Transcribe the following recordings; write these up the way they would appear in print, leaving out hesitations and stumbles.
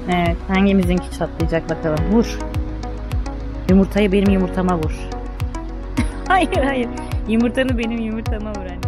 Evet, hangimizinki çatlayacak bakalım. Vur. Yumurtayı benim yumurtama vur. Hayır hayır. Yumurtanı benim yumurtama vur anne.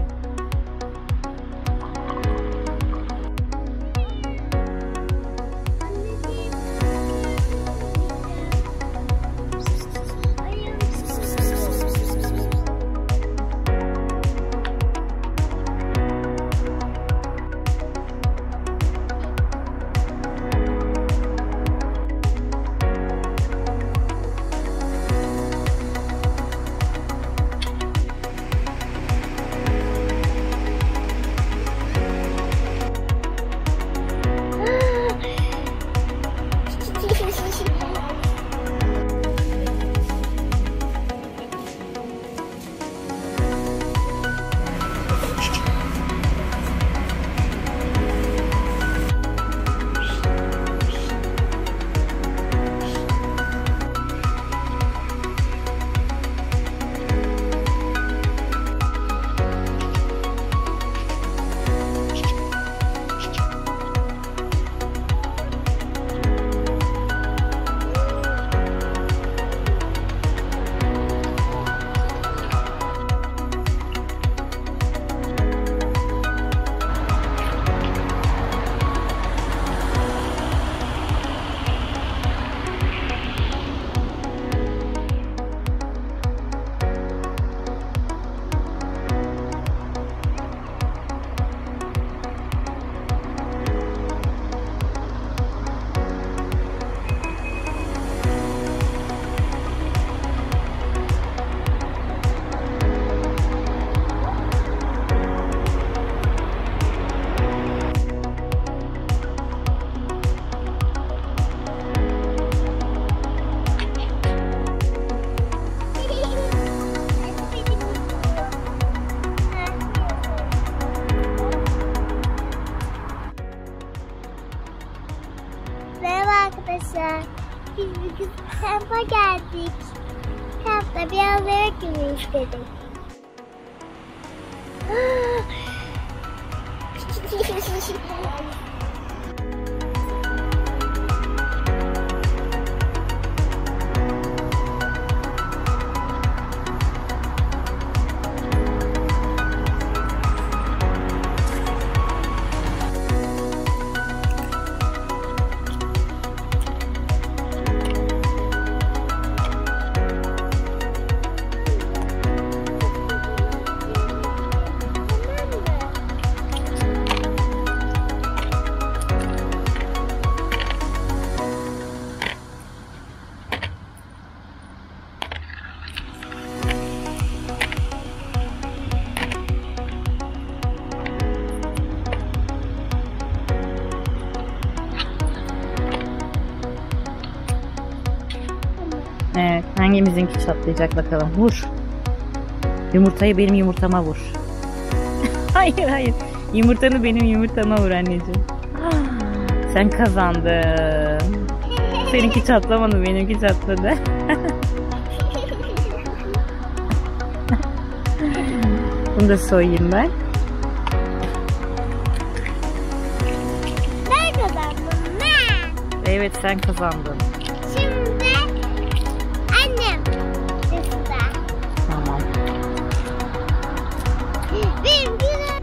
Arkadaşlar, biz bugün kampa geldik. Kampta biraz yemek yemeyi istedik. Evet, hangimizinki çatlayacak bakalım. Vur. Yumurtayı benim yumurtama vur. Hayır hayır. Yumurtanı benim yumurtama vur anneciğim. Sen kazandın. Seninki çatlamadı, benimki çatladı. Bunu da soyayım ben. Ben kazandım ben. Evet, sen kazandın. Şimdi annem üstte. Tamam. Benim güzel.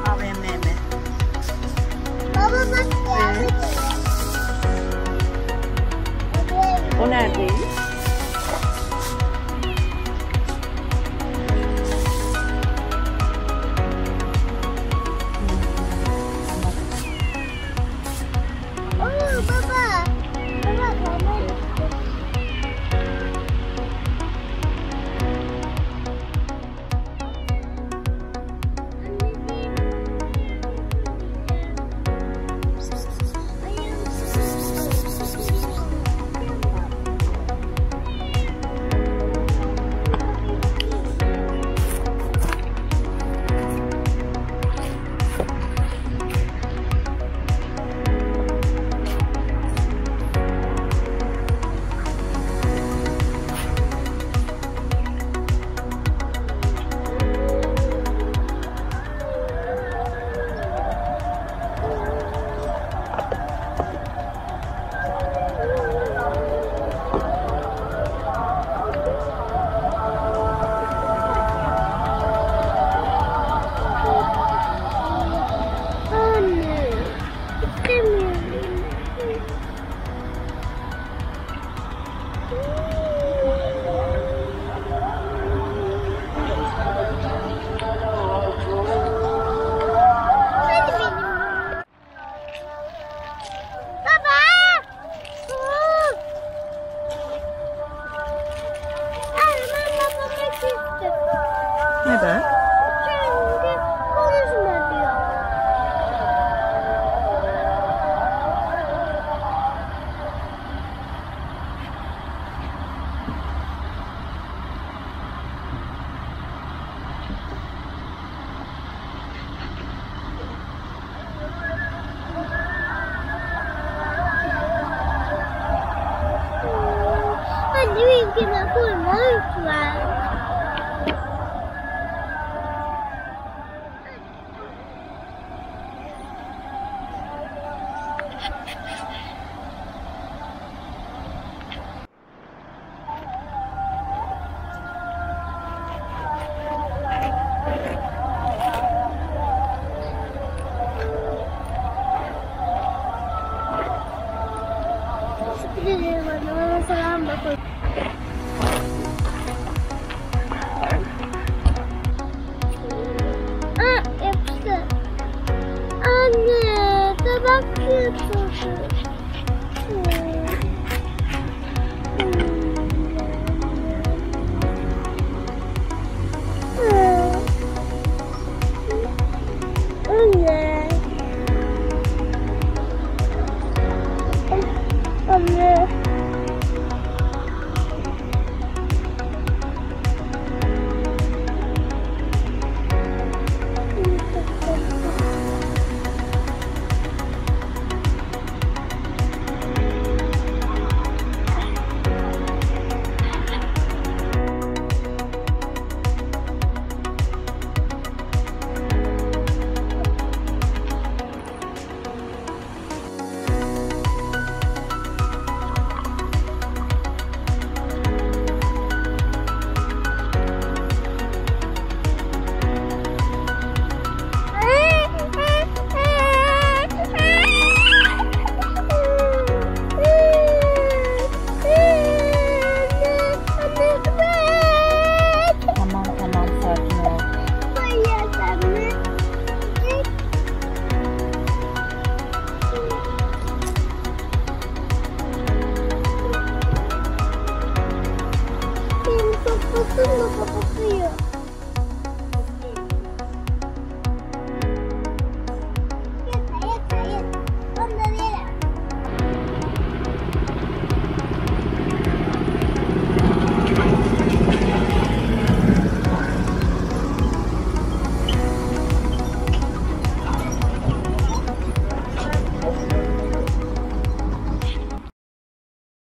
Al yemeğimi. Baba bak ya. O neredeymiş? Oo baba. Baba baba. Neden? Çünkü konuşma diyor. Anne benimkine koyma lütfen. Gidelim bana selam bakın. Aa, yapıştı. Anne, tabak yırtıldı. Anne. Anne. Tamam sakin ol. Benim kafasını